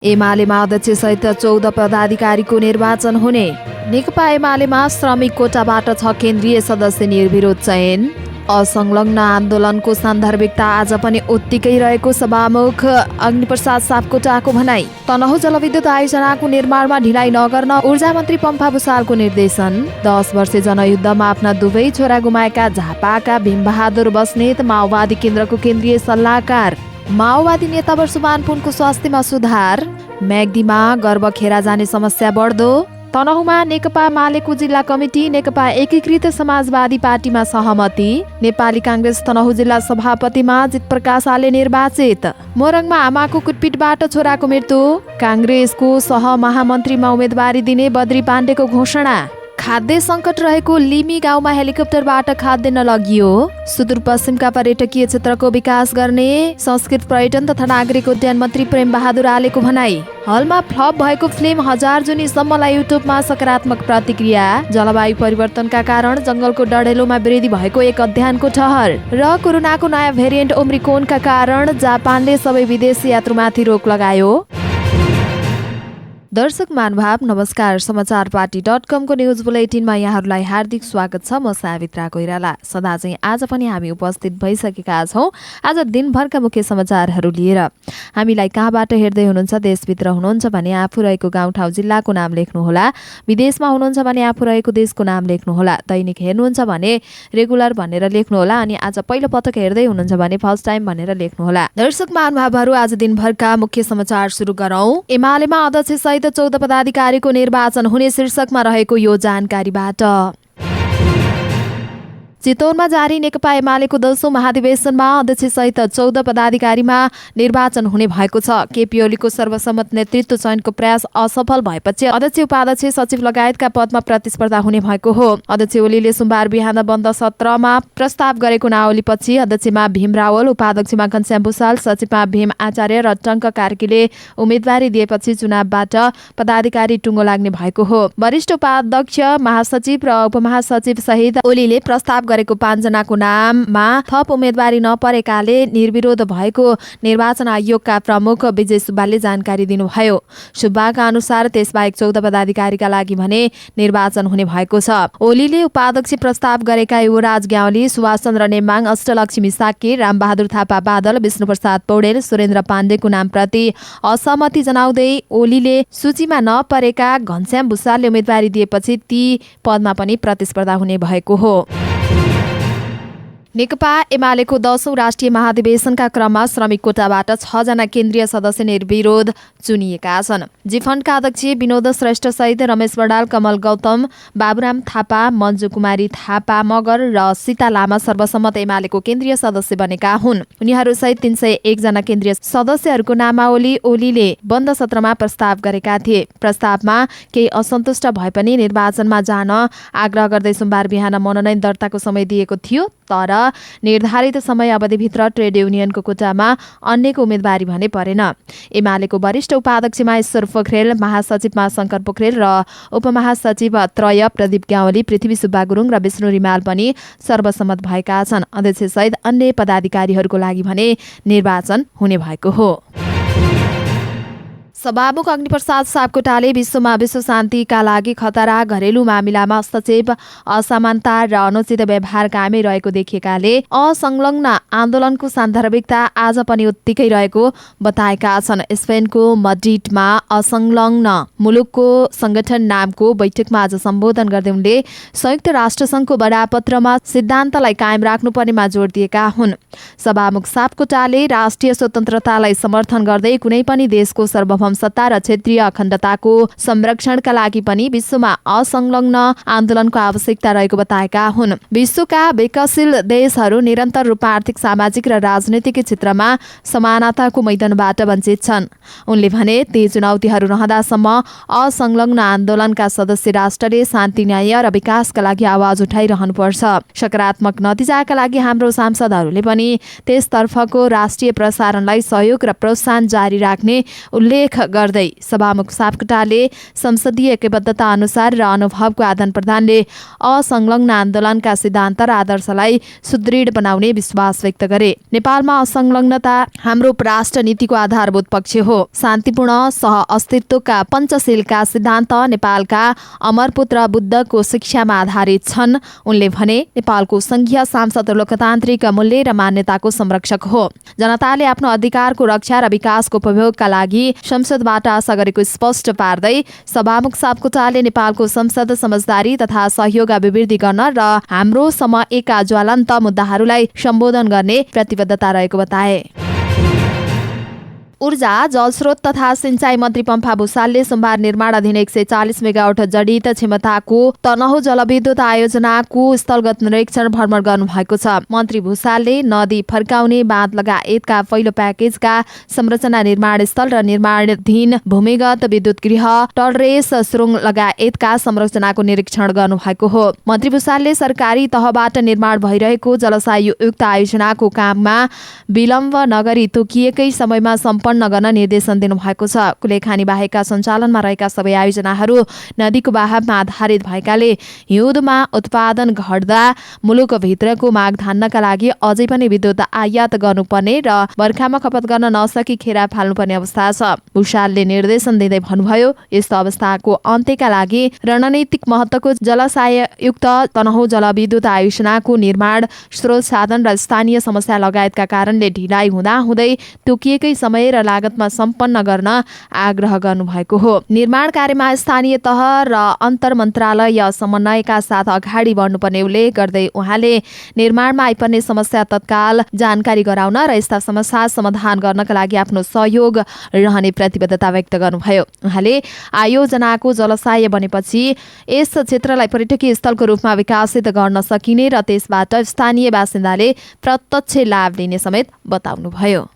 एमालेमा अध्यक्षसहित 14 पदाधिकारीको निर्वाचन हुने। नेकपा एमालेमा श्रमिक कोटाबाट 6 केन्द्रीय सदस्य निर्विरोध चयन। असंलग्न आन्दोलनको सान्दर्भिकता आज पनि उत्तिकै रहेको सभामुख अग्निप्रसाद सापकोटाको भनाई। तनहुँ जलविद्युत आयोजनाको निर्माणमा ढिलाइ नगर्न ऊर्जा मन्त्री पम्फा भुसालको निर्देशन। 10 वर्षे जनयुद्धमा आफ्ना दुवै छोरा गुमाएका झापाका भीमबहादुर बस्नेत माओवादी केन्द्रको केन्द्रीय सल्लाहकार। माओवादी नेता वर्षमान पुनको स्वास्थ्यमा सुधार। म्याग्दीमा गर्भ खेरा जाने समस्या बढ्दो। तनहुँमा नेकपा मालेको जिल्ला कमिटी नेकपा एकीकृत समाजवादी पार्टीमा सहमति। नेपाली काङ्ग्रेस तनहुँ जिल्ला सभापतिमा जितप्रकाश आले निर्वाचित। मोरङमा आमाको कुटपिटबाट छोराको मृत्यु। काङ्ग्रेसको सहमहामन्त्रीमा उम्मेदवारी दिने बद्री पाण्डेको घोषणा। खाद्य सङ्कट रहेको लिमी गाउँमा हेलिकप्टरबाट खाद्यान्न लगियो। सुदूरपश्चिमका पर्यटकीय क्षेत्रको विकास गर्ने संस्कृत पर्यटन तथा नागरिक उड्डयन मन्त्री प्रेम बहादुर आलेको भनाई। हलमा फ्लप भएको फिल्म 1000 जुनीसम्मलाई युट्युबमा सकारात्मक प्रतिक्रिया। जलवायु परिवर्तनका कारण जंगलको डढेलोमा वृद्धि भएको एक अध्ययनको ठहर। र कोरोनाको नयाँ भेरिएन्ट ओम्रिकोनका कारण जापानले सबै विदेशी यात्रुमाथि रोक लगायो। दर्शक महानुभाव नमस्कार। समाचारपाटी.com को न्युज बुलेटिनमा यहाँहरूलाई हार्दिक स्वागत छ। म सावित्रा कोइराला। सदा चाहिँ आज पनि हामी उपस्थित भइसकेका छौँ आज दिनभरका मुख्य समाचारहरू लिएर। हामीलाई कहाँबाट हेर्दै हुनुहुन्छ, देशभित्र हुनुहुन्छ भने आफू रहेको गाउँठाउँ जिल्लाको नाम लेख्नुहोला। विदेशमा हुनुहुन्छ भने आफू रहेको देशको नाम लेख्नुहोला। दैनिक हेर्नुहुन्छ भने रेगुलर भनेर लेख्नुहोला। अनि आज पहिलो पटक हेर्दै हुनुहुन्छ भने फर्स्ट टाइम भनेर लेख्नुहोला। दर्शक महानुभावहरू आज दिनभरका मुख्य समाचार सुरु गरौँ। एमालेमा अध्यक्ष 14 पदाधिकारीको निर्वाचन हुने शीर्षकमा रहेको यो जानकारीबाट। चितवनमा जारी नेकपा एमालेको 10औं महाधिवेशनमा अध्यक्षसहित 14 पदाधिकारीमा निर्वाचन हुने भएको छ। केपी ओलीको सर्वसम्मत नेतृत्व चयनको प्रयास असफल भएपछि अध्यक्ष उपाध्यक्ष सचिव लगायतका पदमा प्रतिस्पर्धा हुने भएको हो। अध्यक्ष ओलीले सोमबार बिहान बन्द सत्रमा प्रस्ताव गरेको नावलीपछि अध्यक्षमा भीम रावल, उपाध्यक्षमा घनश्याम भुसाल, सचिवमा भीम आचार्य र टङ्क कार्कीले उम्मेदवारी दिएपछि चुनावबाट पदाधिकारी टुङ्गो लाग्ने भएको हो। वरिष्ठ उपाध्यक्ष, महासचिव र उपमहासचिव सहित ओलीले प्रस्ताव गरेको 5 जनाको नाममा थप उम्मेदवारी नपरेकाले निर्विरोध भएको निर्वाचन आयोगका प्रमुख विजय सुब्बाले जानकारी दिनुभयो। सुब्बाका अनुसार त्यसबाहेक 14 पदाधिकारीका लागि भने निर्वाचन हुने भएको छ। ओलीले उपाध्यक्ष प्रस्ताव गरेका युवराज ग्यावली, सुभाष चन्द्र नेमाङ, अष्टलक्ष्मी साक्य, रामबहादुर थापा बादल, विष्णुप्रसाद पौडेल, सुरेन्द्र पाण्डेको नामप्रति असहमति जनाउँदै ओलीले सूचीमा नपरेका घनश्याम भुसालले उम्मेदवारी दिएपछि ती पदमा पनि प्रतिस्पर्धा हुने भएको हो। नेकपा एमालेको 10औं राष्ट्रिय महाधिवेशनका क्रममा श्रमिक कोटाबाट 6 जना केन्द्रीय सदस्य निर्विरोध चुनिएका छन्। जिफन्डका अध्यक्ष विनोद श्रेष्ठ सहित रमेश बडाल, कमल गौतम, बाबुराम थापा, मन्जु कुमारी थापा मगर र सीता लामा सर्वसम्मत एमालेको केन्द्रीय सदस्य बनेका हुन्। उनीहरूसहित 301 जना केन्द्रीय सदस्यहरूको नामावली ओलीले बन्द सत्रमा प्रस्ताव गरेका थिए। प्रस्तावमा केही असन्तुष्ट भए पनि निर्वाचनमा जान आग्रह गर्दै सोमबार बिहान मनोनयन दर्ताको समय दिएको थियो। तर निर्धारित समय अवधिभित्र ट्रेड युनियनको कोटामा अन्यको उम्मेदवारी भने परेन। एमालेको वरिष्ठ उपाध्यक्षमा ईश्वर पोखरेल, महासचिवमा शङ्कर पोखरेल र उपमहासचिव त्रय प्रदीप ग्यावली, पृथ्वी सुब्बा गुरुङ र विष्णु रिमाल पनि सर्वसम्मत भएका छन्। अध्यक्षसहित अन्य पदाधिकारीहरूको लागि भने निर्वाचन हुने भएको हो। सभामुख अग्निप्रसाद सापकोटाले विश्वमा विश्व शान्तिका लागि खतरा, घरेलु मामिलामा हस्तक्षेप, असमानता र अनुचित व्यवहार कायमै रहेको देखिएकाले असंलग्न आन्दोलनको सान्दर्भिकता आज पनि उत्तिकै रहेको बताएका छन्। स्पेनको मड्रिडमा असंलग्न मुलुकको संगठन नामको बैठकमा आज सम्बोधन गर्दै उनले संयुक्त राष्ट्रसङ्घको बडापत्रमा सिद्धान्तलाई कायम राख्नुपर्नेमा जोड दिएका हुन्। सभामुख सापकोटाले राष्ट्रिय स्वतन्त्रतालाई समर्थन गर्दै कुनै पनि देशको सार्वभौम सत्ता र क्षेत्रीय अखण्डताको संरक्षणका लागि पनि विश्वमा असंलग्न आन्दोलनको आवश्यकता रहेको बताएका हुन्। विश्वका विकसशील देशहरू निरन्तर रूपमा आर्थिक, सामाजिक र राजनैतिक क्षेत्रमा समानताको मैदानबाट वञ्चित छन्। उनले भने ती चुनौतीहरू रहँदासम्म असंलग्न आन्दोलनका सदस्य राष्ट्रले शान्ति, न्याय र विकासका लागि आवाज उठाइरहनुपर्छ। सकारात्मक नतिजाका लागि हाम्रो सांसदहरूले पनि त्यसतर्फको राष्ट्रिय प्रसारणलाई सहयोग र प्रोत्साहन जारी राख्ने उल्लेख गर्दै सभामुख सापकोटाले संसदीय ऐक्यबद्धता अनुसार र अनुभवको आदान प्रदानले असंलग्न आन्दोलनका सिद्धान्त र आदर्शलाई सुदृढ बनाउने विश्वास व्यक्त गरे। नेपालमा असंलग्नता हाम्रो राष्ट्रनीतिको आधारभूत पक्ष हो। शान्तिपूर्ण सह-अस्तित्वका पञ्चशीलका सिद्धान्त नेपालका अमरपुत्र बुद्धको शिक्षामा आधारित छन्। उनले भने नेपालको संघीय सांसद लोकतान्त्रिक मूल्य र मान्यताको संरक्षक हो। जनताले आफ्नो अधिकारको रक्षा र विकासको उपभोगका लागि संसदबाट आशा गरेको स्पष्ट पार्दै सभामुख सापकोटाले नेपालको संसद समझदारी तथा सहयोग अभिवृद्धि गर्न र हाम्रो समयका ज्वलन्त मुद्दाहरूलाई सम्बोधन गर्ने प्रतिबद्धता रहेको बताए। ऊर्जा, जलस्रोत तथा सिंचाई मन्त्री पम्फा भुसालले सोमबार निर्माणाधीन 140 मेगावाट जडित क्षमताको तनहुँ जलविद्युत आयोजनाको स्थलगत निरीक्षण भ्रमण गर्नुभएको छ। मन्त्री भुसालले नदी फर्काउने बाँध लगायतका पहिलो प्याकेजका संरचना निर्माण स्थल र निर्माणाधीन भूमिगत विद्युत गृह, टलरेस सुरुङ लगायतका संरचनाको निरीक्षण गर्नुभएको हो। मन्त्री भुसालले सरकारी तहबाट निर्माण भइरहेको जलसायुक्त आयोजनाको काममा विलम्ब नगरी तोकिएकै समयमा गर्न निर्देशन दिनुभएको छ। कुलेखानी बाहेकका सञ्चालनमा रहेका सबै आयोजनाहरू नदीको बहावमा आधारित भएकाले हिउँदमा उत्पादन घट्दा मुलुकभित्रको माग धान्नका लागि अझै पनि विद्युत आयात गर्नुपर्ने र बर्खामा खपत गर्न नसकी खेरा फाल्नुपर्ने अवस्था छ। भुसालले निर्देशन दिँदै भन्नुभयो, यस्तो अवस्थाको अन्त्यका लागि रणनीतिक महत्त्वको जलसायुक्त तनहुँ जलविद्युत आयोजनाको निर्माण स्रोत साधन र स्थानीय समस्या लगायतका कारणले ढिलाइ हुँदाहुँदै तोकिएकै समय र लागतमा सम्पन्न गर्न आग्रह गर्नुभएको हो। निर्माण कार्यमा स्थानीय तह र अन्तर मन्त्रालय समन्वयका साथ अगाडि बढ्नुपर्ने उल्लेख गर्दै उहाँले निर्माणमा आइपर्ने समस्या तत्काल जानकारी गराउन र यस्ता समस्या समाधान गर्नका लागि आफ्नो सहयोग रहने प्रतिबद्धता व्यक्त गर्नुभयो। उहाँले आयोजनाको जलाशय बनेपछि यस क्षेत्रलाई पर्यटकीय स्थलको रूपमा विकसित गर्न सकिने र त्यसबाट स्थानीय बासिन्दाले प्रत्यक्ष लाभ लिने समेत बताउनुभयो।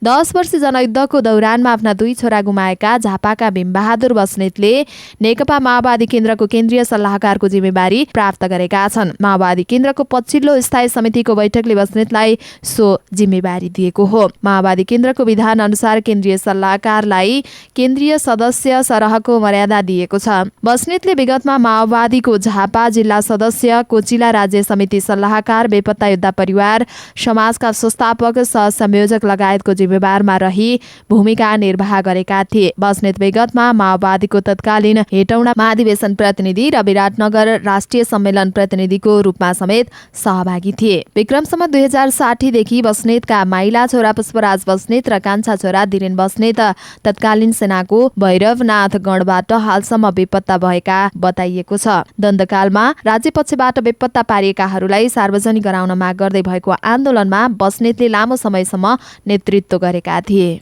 10 वर्ष जनयुद्धको दौरानमा आफ्ना 2 छोरा गुमाएका झापाका भीमबहादुर बस्नेतले नेकपा माओवादी केन्द्रको केन्द्रीय सल्लाहकारको जिम्मेवारी प्राप्त गरेका छन्। माओवादी केन्द्रको पछिल्लो स्थायी समितिको बैठकले बस्नेतलाई सो जिम्मेवारी दिएको हो। माओवादी केन्द्रको विधान अनुसार केन्द्रीय सल्लाहकारलाई केन्द्रीय सदस्य सरहको मर्यादा दिएको छ। बस्नेतले विगतमा माओवादीको झापा जिल्ला सदस्य, कोचिला राज्य समिति सल्लाहकार, बेपत्ता योद्धा परिवार समाजका संस्थापक सहसंयोजक लगायतको जिम्मेवारमा रही भूमिका निर्वाह गरेका थिए। बस्नेत विगतमा माओवादीको तत्कालीन हेटौडा महाधिवेशन प्रतिनिधि र विराटनगर राष्ट्रिय सम्मेलन प्रतिनिधिको रूपमा समेत सहभागी थिए। विक्रमसम्म 2060 देखि बस्नेतका माइला छोरा पुष्पराज बस्नेत र कान्छा छोरा धीरेन बस्नेत तत्कालीन सेनाको भैरवनाथ गढबाट हालसम्म बेपत्ता भएका बताइएको छ। दण्डकालमा राज्य पक्षबाट बेपत्ता पारिएकाहरूलाई सार्वजनिक गराउन माग गर्दै भएको आन्दोलनमा बस्नेतले लामो समयसम्म नेतृत्व गरेका थिए।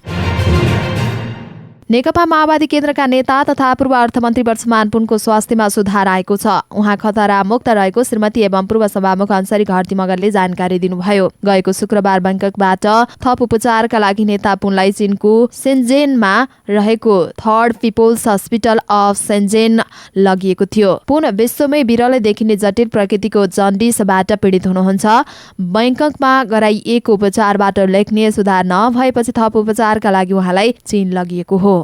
नेकपा माओवादी केन्द्रका नेता तथा पूर्व अर्थमन्त्री वर्षमान पुनको स्वास्थ्यमा सुधार आएको छ। उहाँ खतरा मुक्त रहेको श्रीमती एवं पूर्व सभामुख अन्सारी घरती मगरले जानकारी दिनुभयो। गएको शुक्रबार बैंककबाट थप उपचारका लागि नेता पुनलाई चीनको सेन्जेनमा रहेको third people's hospital of Shenzhen लगिएको थियो। पुन विश्वमै बिरलै देखिने जटिल प्रकृतिको जन्डिसबाट पीडित हुनुहुन्छ। बैंककमा गराइएको उपचारबाट उल्लेखनीय सुधार नभएपछि थप उपचारका लागि उहाँलाई चीन लगिएको हो।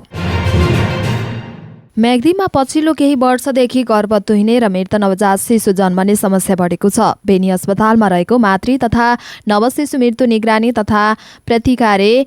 म्याग्दीमा पछिल्लो केही वर्षदेखि गर्भ तुहिने र मृत नवजात शिशु जन्मने समस्या बढेको छ। बेनी अस्पतालमा रहेको मातृ तथा नवशिशु मृत्यु निगरानी तथा प्रतिकारे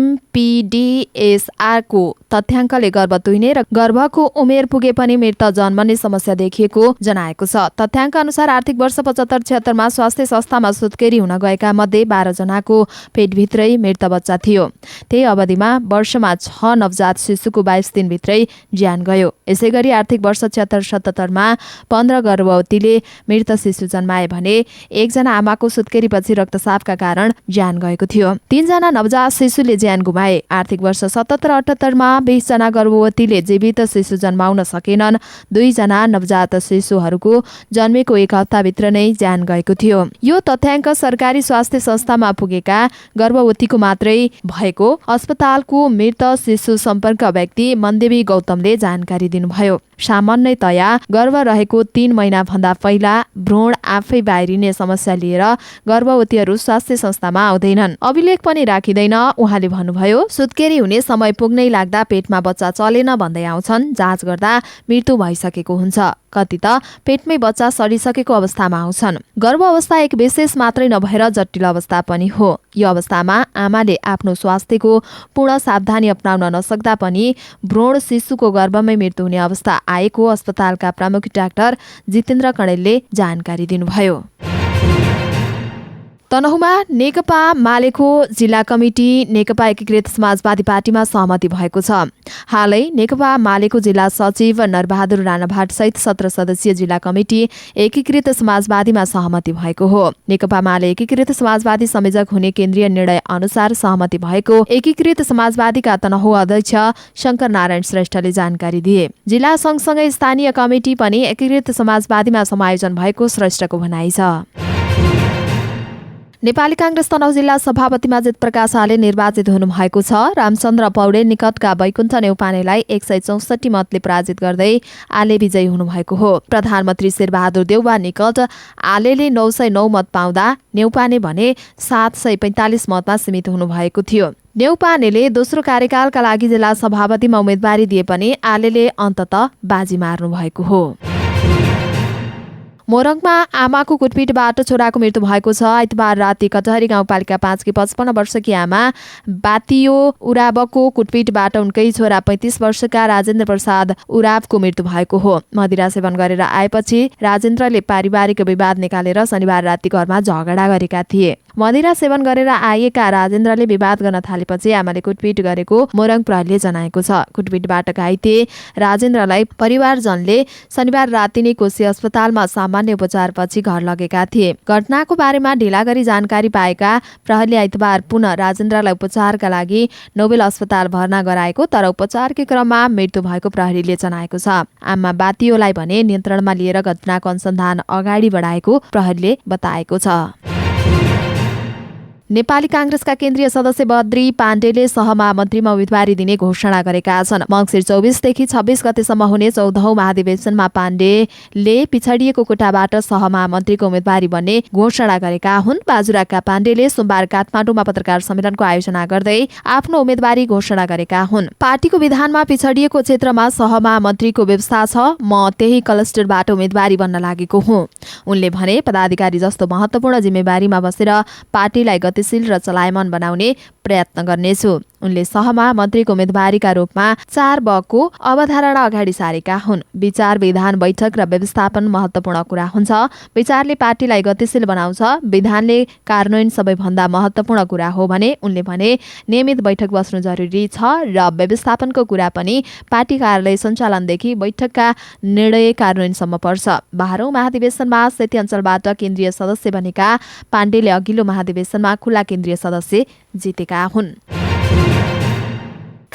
MPDSRको तथ्याङ्कले गर्भ तुहिने र गर्भको उमेर पुगे पनि मृत जन्मने समस्या देखिएको जनाएको छ। तथ्याङ्क अनुसार आर्थिक वर्ष 75-76 मा स्वास्थ्य संस्थामा सुत्केरी हुन गएका मध्ये 12 जनाको पेटभित्रै मृत बच्चा थियो। त्यही अवधिमा वर्षमा 6 नवजात शिशुको 22 दिनभित्रै ज्यान गयो। यसैगरी आर्थिक वर्ष 76-77 मा 15 गर्भवतीले मृत शिशु जन्माए भने 1 जना आमाको सुत्केरीपछि रक्तस्रावका कारण ज्यान गएको थियो। 3 जना नवजात शिशुले ज्यान गुमाए। आर्थिक वर्ष 77-78 मा 20 जना गर्भवतीले जीवित शिशु जन्माउन सकेनन्। 2 जना नवजात शिशुहरूको जन्मेको 1 हप्ताभित्र नै ज्यान गएको थियो। यो तथ्याङ्क सरकारी स्वास्थ्य संस्थामा पुगेका गर्भवतीको मात्रै भएको अस्पतालको मृत शिशु सम्पर्क व्यक्ति मनदेवी गौतमले जानकारी दिनुभयो। सामान्यतया गर्भ रहेको 3 महिनाभन्दा पहिला भ्रूण आफै बाहिरिने समस्या लिएर गर्भवतीहरू स्वास्थ्य संस्थामा आउँदैनन्। अभिलेख पनि राखिँदैन। उहाँले भन्नुभयो, सुत्केरी हुने समय पुग्नै लाग्दा पेटमा बच्चा चलेन भन्दै आउँछन्। जाँच गर्दा मृत्यु भइसकेको हुन्छ। कति त पेटमै बच्चा सडिसकेको अवस्थामा आउँछन्। गर्भ अवस्था एक विशेष मात्रै नभएर जटिल अवस्था पनि हो। यो अवस्थामा आमाले आफ्नो स्वास्थ्यको पूर्ण सावधानी अपनाउन नसक्दा पनि भ्रूण शिशुको गर्भमै मृत्यु हुने अवस्था आएको अस्पतालका प्रमुख डाक्टर जितेन्द्र कणेलले जानकारी दिनुभयो। तनहुँमा नेकपा मालेको जिल्ला कमिटी नेकपा एकीकृत समाजवादी पार्टीमा सहमति भएको छ। हालै नेकपा मालेको जिल्ला सचिव नरबहादुर राणाभाट सहित 17 सदस्यीय जिल्ला कमिटी एकीकृत समाजवादीमा सहमति भएको हो। नेकपा माले एकीकृत समाजवादी संयोजक हुने केन्द्रीय निर्णय अनुसार सहमति भएको एकीकृत समाजवादीका तनहुँ अध्यक्ष शंकर नारायण श्रेष्ठले जानकारी दिए। जिल्ला सँगसँगै स्थानीय कमिटी पनि एकीकृत समाजवादीमा समायोजन भएको श्रेष्ठको भनाइ छ। नेपाली कांग्रेस तनहुँ जिल्ला सभापति जित प्रकाश आले निर्वाचित हुनुभएको छ। रामचन्द्र पौडेल निकटका वैकुण्ठ नेउपानेलाई 164 मतले पराजित गर्दै आले विजयी हुनुभएको हो। प्रधानमन्त्री शेरबहादुर देउवा निकट आलेले 909 मत पाउँदा नेउपाने भने 745 मतमा सीमित हुनुभएको थियो। नेउपानेले दोस्रो कार्यकालका लागि जिल्ला सभापतिमा उम्मेदवारी दिए पनि आलेले अन्ततः बाजी मार्नु भएको हो। मोरङमा आमाको कुटपिटबाट छोराको मृत्यु भएको छ। आइतबार राति कटहरी गाउँपालिका 5 की 55 वर्षकी आमा बातियो उरावको कुटपिटबाट उनकै छोरा 35 वर्षका राजेन्द्र प्रसाद उरावको मृत्यु भएको हो। मदिरा सेवन गरेर आएपछि राजेन्द्रले पारिवारिक विवाद निकालेर शनिबार राति घरमा झगडा गरेका थिए। मदिरा सेवन गरेर आएका राजेन्द्रले विवाद गर्न थालेपछि आमाले कुटपिट गरेको मोरङ प्रहरीले जनाएको छ। कुटपिटबाट घाइते राजेन्द्रलाई परिवारजनले शनिबार राति नै कोशी अस्पतालमा सामान्य उपचारपछि घर लगेका थिए। घटनाको बारेमा ढिला गरी जानकारी पाएका प्रहरीले आइतबार पुनः राजेन्द्रलाई उपचारका लागि नोबेल अस्पताल भर्ना गराएको, तर उपचारकै क्रममा मृत्यु भएको प्रहरीले जनाएको छ। आमा बातियोलाई भने नियन्त्रणमा लिएर घटनाको अनुसन्धान अगाडि बढाएको प्रहरीले बताएको छ। नेपाली कांग्रेसका केन्द्रीय सदस्य बद्री पाण्डेले सहमहामन्त्रीमा उम्मेदवारी दिने घोषणा गरेका छन्। मङ्सिर 24 देखि 26 गतेसम्म हुने 14औं महाधिवेशनमा पाण्डेले पिछडिएको कोटाबाट सहमहामन्त्रीको उम्मेदवारी बन्ने घोषणा गरेका हुन्। बाजुराका पाण्डेले सोमबार काठमाडौँमा पत्रकार सम्मेलनको आयोजना गर्दै आफ्नो उम्मेदवारी घोषणा गरेका हुन्। पार्टीको विधानमा पिछडिएको क्षेत्रमा सहमहामन्त्रीको व्यवस्था छ। म त्यही क्लस्टरबाट उम्मेदवारी बन्न लागेको हुँ। उनले भने, पदाधिकारी जस्तो महत्त्वपूर्ण जिम्मेवारीमा बसेर पार्टीलाई गतिशील र चलायमान बनाउने प्रयत्न गर्नेछु। उनले सहमहामन्त्रीको उम्मेदवारीका रूपमा 4 बको अवधारणा अगाडि सारेका हुन्। विचार, विधान, बैठक र व्यवस्थापन महत्त्वपूर्ण कुरा हुन्छ। विचारले पार्टीलाई गतिशील बनाउँछ। विधानले कार्यान्वयन सबैभन्दा महत्त्वपूर्ण कुरा हो भने उनले भने नियमित बैठक बस्नु जरुरी छ र व्यवस्थापनको कुरा पनि पार्टी कार्यालय सञ्चालनदेखि बैठकका निर्णय कार्यान्वयनसम्म पर्छ। 12औं महाधिवेशनमा सेती अञ्चलबाट केन्द्रीय सदस्य बनेका पाण्डेले अघिल्लो महाधिवेशनमा खुला केन्द्रीय सदस्य जितेका हुन्।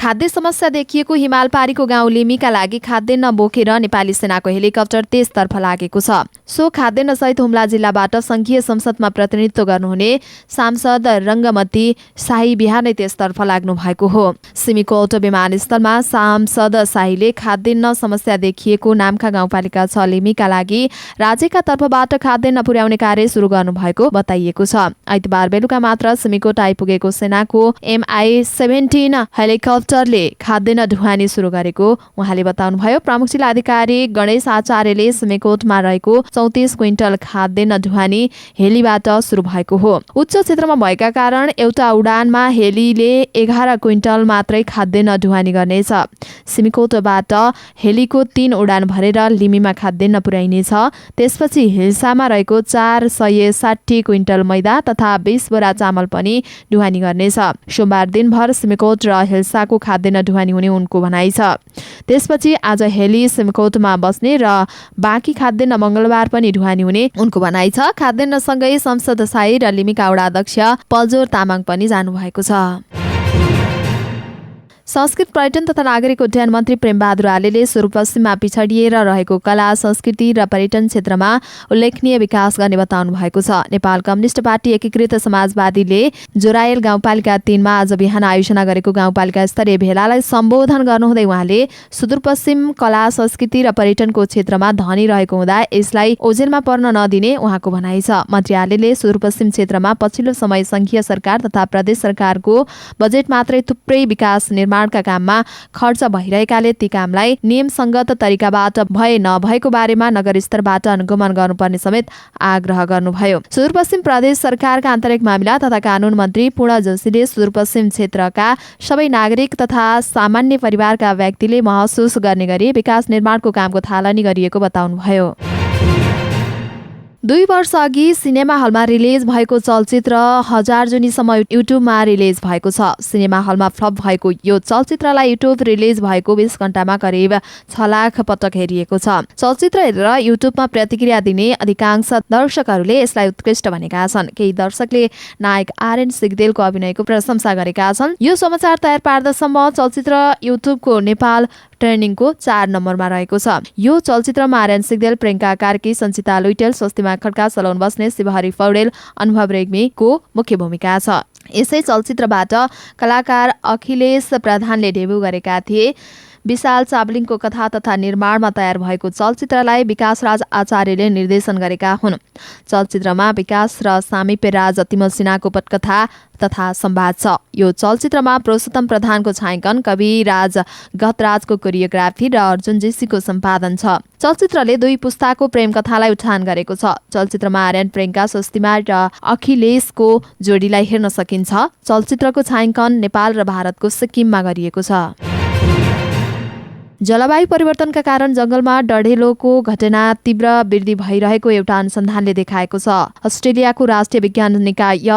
खाद्य समस्या देखिएको हिमालपारीको गाउँ लिमीका लागि खाद्यान्न बोकेर नेपाली सेनाको हेलिकप्टर त्यसतर्फ लागेको छ। सो खाद्यान्न सहित हुम्ला जिल्लाबाट संघीय संसदमा प्रतिनिधित्व गर्नुहुने सांसद रङ्गमती शाही बिहानै त्यसतर्फ लाग्नु भएको हो। सिमीकोट विमानस्थलमा सांसद शाहीले खाद्यान्न समस्या देखिएको नाम्खा गाउँपालिका 6 लिमीका लागि राज्यका तर्फबाट खाद्यान्न पुर्याउने कार्य सुरु गर्नुभएको बताइएको छ। आइतबार बेलुका मात्र सिमीकोट आइपुगेको सेनाको MI-17 हेलिकप्टरले खाद्यान्न ढुवानी सुरु गरेको उहाँले बताउनुभयो। प्रमुख जिल्ला अधिकारी गणेश आचार्यले सिमीकोटमा रहेको 34 क्विन्टल खाद्यान्न ढुवानी हेलीबाट सुरु भएको हो। उच्च क्षेत्रमा भएका कारण एउटा उडानमा हेलीले 11 क्विन्टल मात्रै खाद्यान्न ढुवानी गर्नेछ। सिमीकोटबाट हेलीको 3 उडान भरेर लिमीमा खाद्यान्न पुर्याइनेछ। त्यसपछि हिल्सामा रहेको 460 क्विन्टल मैदा तथा 20 बोरा चामल पनि ढुवानी गर्नेछ। सोमबार दिनभर सिमीकोट र हिल्साको खाद्यान्न ढुवानी हुने उनको भनाइ छ। त्यसपछि आज हेली सिमीकोटमा बस्ने र बाँकी खाद्यान्न मंगलबार पनि ढुवानी हुने उनको भनाइ छ। खाद्यान्नसँगै संसद शाही र लिमीका वडा अध्यक्ष पलजोर तामाङ पनि जानुभएको छ। संस्कृति पर्यटन तथा नागरिक उड्डयन मन्त्री प्रेमबहादुर आलेले सुदूरपश्चिममा पिछडिएर रहेको कला संस्कृति र पर्यटन क्षेत्रमा उल्लेखनीय विकास गर्ने बताउनु भएको छ। नेपाल कम्युनिस्ट पार्टी एकीकृत समाजवादीले जोरायल गाउँपालिका 3 मा आज बिहान आयोजना गरेको गाउँपालिका स्तरीय भेलालाई सम्बोधन गर्नुहुँदै उहाँले सुदूरपश्चिम कला संस्कृति र पर्यटनको क्षेत्रमा धनी रहेको हुँदा यसलाई ओझेलमा पर्न नदिने उहाँको भनाइ छ। मन्त्री आलेले सुदूरपश्चिम क्षेत्रमा पछिल्लो समय संघीय सरकार तथा प्रदेश सरकारको बजेट मात्रै थुप्रै विकास निर्माणका काममा खर्च भइरहेकाले ती कामलाई नियमसङ्गत तरिकाबाट भए नभएको बारेमा नगर स्तरबाट अनुगमन गर्नुपर्ने समेत आग्रह गर्नुभयो। सुदूरपश्चिम प्रदेश सरकारका आन्तरिक मामिला तथा कानून मन्त्री पूर्ण जोशीले सुदूरपश्चिम क्षेत्रका सबै नागरिक तथा सामान्य परिवारका व्यक्तिले महसुस गर्ने गरी विकास निर्माणको कामको थालनी गरिएको बताउनुभयो। 2 वर्ष अघि सिनेमा हलमा रिलिज भएको चलचित्र 1000 जुनीसम्म युट्युबमा रिलिज भएको छ। सिनेमा हलमा फ्लप भएको यो चलचित्रलाई युट्युब रिलिज भएको 20 घण्टामा करिब 6 लाख पटक हेरिएको छ। चलचित्र हेरेर युट्युबमा प्रतिक्रिया दिने अधिकांश दर्शकहरूले यसलाई उत्कृष्ट भनेका छन्। केही दर्शकले नायक आर्यन सिग्देलको अभिनयको प्रशंसा गरेका छन्। यो समाचार तयार पार्दासम्म चलचित्र युट्युबको नेपाल ट्रेन्डिङको 4 नम्बरमा रहेको छ। यो चलचित्रमा आर्यन सिग्देल, प्रियङ्का कार्की, सञ्चिता लुइटेल, स्वस्तिमा खड्का, सलोन बस्नेत, शिवहरी पौडेल, अनुभव रेग्मीको मुख्य भूमिका छ। यसै चलचित्रबाट कलाकार अखिलेश प्रधानले डेब्यु गरेका थिए। विशाल चावलिङको कथा तथा निर्माणमा तयार भएको चलचित्रलाई विकास राज आचार्यले निर्देशन गरेका हुन्। चलचित्रमा विकास र सामिप्य राज तिमल सिन्हाको पटकथा तथा संवाद छ। यो चलचित्रमा पुरुषोत्तम प्रधानको छायाङ्कन, कविराज गतराजको कोरियोग्राफी र अर्जुन जेसीको सम्पादन छ। चलचित्रले 2 पुस्ताको प्रेम कथालाई उठान गरेको छ। चलचित्रमा आर्यन, प्रियङ्का, स्वस्तिमा र अखिलेशको जोडीलाई हेर्न सकिन्छ। चलचित्रको छायाङ्कन नेपाल र भारतको सिक्किममा गरिएको छ। जलवायु परिवर्तनका कारण जंगलमा डढेलोको घटना तीव्र वृद्धि भइरहेको एउटा अनुसन्धानले देखाएको छ। अस्ट्रेलियाको राष्ट्रिय विज्ञान निकाय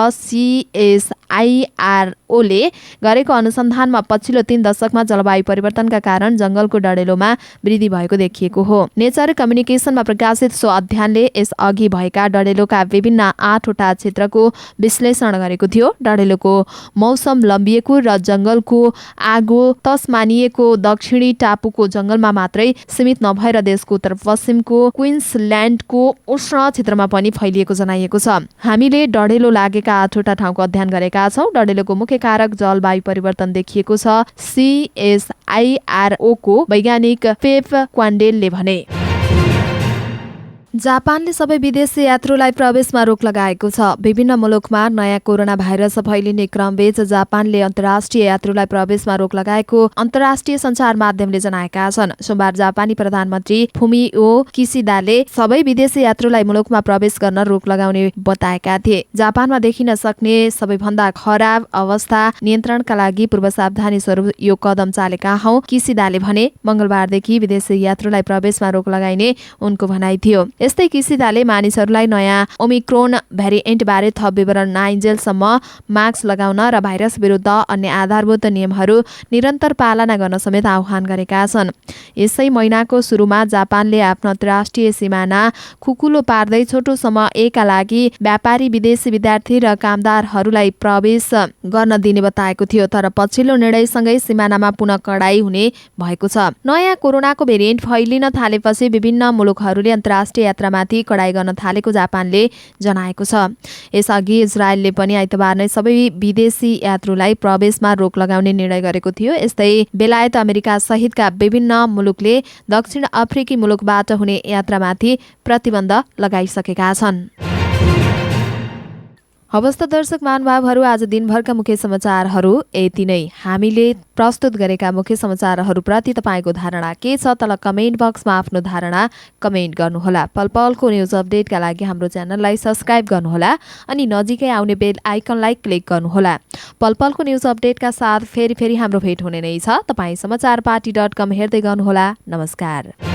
CSIRO-ले गरेको अनुसन्धानमा पछिल्लो 3 दशकमा जलवायु परिवर्तनका कारण जंगलको डढेलोमा वृद्धि भएको देखिएको हो। नेचर कम्युनिकेसनमा प्रकाशित सो अध्ययनले यसअघि भएका डढेलोका विभिन्न 8वटा क्षेत्रको विश्लेषण गरेको थियो। डढेलोको मौसम लम्बिएको र जंगलको आगो तस्मानिएको दक्षिणी टापु को जंगलमा मात्रै सीमित नभएर देशको उत्तरपश्चिमको क्वीन्सल्यान्डको उष्ण क्षेत्रमा पनि फैलिएको जनाइएको छ। हामीले डढेलो लागेका 8वटा ठाउँको अध्ययन गरेका छौं। डढेलोको मुख्य कारक जलवायु परिवर्तन देखिएको छ। CSIRO को वैज्ञानिक पेप क्वान्डेलले भने। जापानले सबै विदेशी यात्रुलाई प्रवेशमा रोक लगाएको छ। विभिन्न मुलुकमा नयाँ कोरोना भाइरस फैलिने क्रमबीच जापानले अन्तर्राष्ट्रिय यात्रुलाई प्रवेशमा रोक लगाएको अन्तर्राष्ट्रिय सञ्चार माध्यमले जनाएका छन्। सोमबार जापानी प्रधानमन्त्री फुमिओ किसिदाले सबै विदेशी यात्रुलाई मुलुकमा प्रवेश गर्न रोक लगाउने बताएका थिए। जापानमा देखिन सक्ने सबैभन्दा खराब अवस्था नियन्त्रणका लागि पूर्व सावधानी स्वरूप यो कदम चालेका हौं, किसिदाले भने। मंगलबारदेखि विदेशी यात्रुलाई प्रवेशमा रोक लगाइने उनको भनाइ थियो। यस्तै किसिदाले मानिसहरूलाई नयाँ ओमिक्रोन भेरिएन्ट बारे थप विवरण नआइन्जेलसम्म मास्क लगाउन र भाइरस विरुद्ध अन्य आधारभूत नियमहरू निरन्तर पालना गर्न समेत आह्वान गरेका छन्। यसै महिनाको सुरुमा जापानले आफ्नो अन्तर्राष्ट्रिय सिमाना खुकुलो पार्दै छोटो समयका लागि व्यापारी, विदेशी विद्यार्थी र कामदारहरूलाई प्रवेश गर्न दिने बताएको थियो। तर पछिल्लो निर्णयसँगै सिमानामा पुनः कडाई हुने भएको छ। नयाँ कोरोनाको भेरिएन्ट फैलिन थालेपछि विभिन्न मुलुकहरूले अन्तर्राष्ट्रिय यात्रामाथि कडाई गर्न थालेको जापानले जनाएको छ। यसअघि इजरायलले पनि आइतबार नै सबै विदेशी यात्रुलाई प्रवेशमा रोक लगाउने निर्णय गरेको थियो। यस्तै बेलायत, अमेरिका सहितका विभिन्न मुलुकले दक्षिण अफ्रिकी मुलुकबाट हुने यात्रामाथि प्रतिबन्ध लगाइसकेका छन्। हवस् त दर्शक महानुभावहरू, आज दिनभरका मुख्य समाचारहरू यति नै। हामीले प्रस्तुत गरेका मुख्य समाचारहरूप्रति तपाईँको धारणा के छ? तल कमेन्ट बक्समा आफ्नो धारणा कमेन्ट गर्नुहोला। पल पलको न्युज अपडेटका लागि हाम्रो च्यानललाई सब्स्क्राइब गर्नुहोला अनि नजिकै आउने बेल आइकनलाई क्लिक गर्नुहोला। पल पलको न्युज अपडेटका साथ फेरि हाम्रो भेट हुने नै छ। तपाईँ समाचारपाटी.com हेर्दै गर्नुहोला। नमस्कार।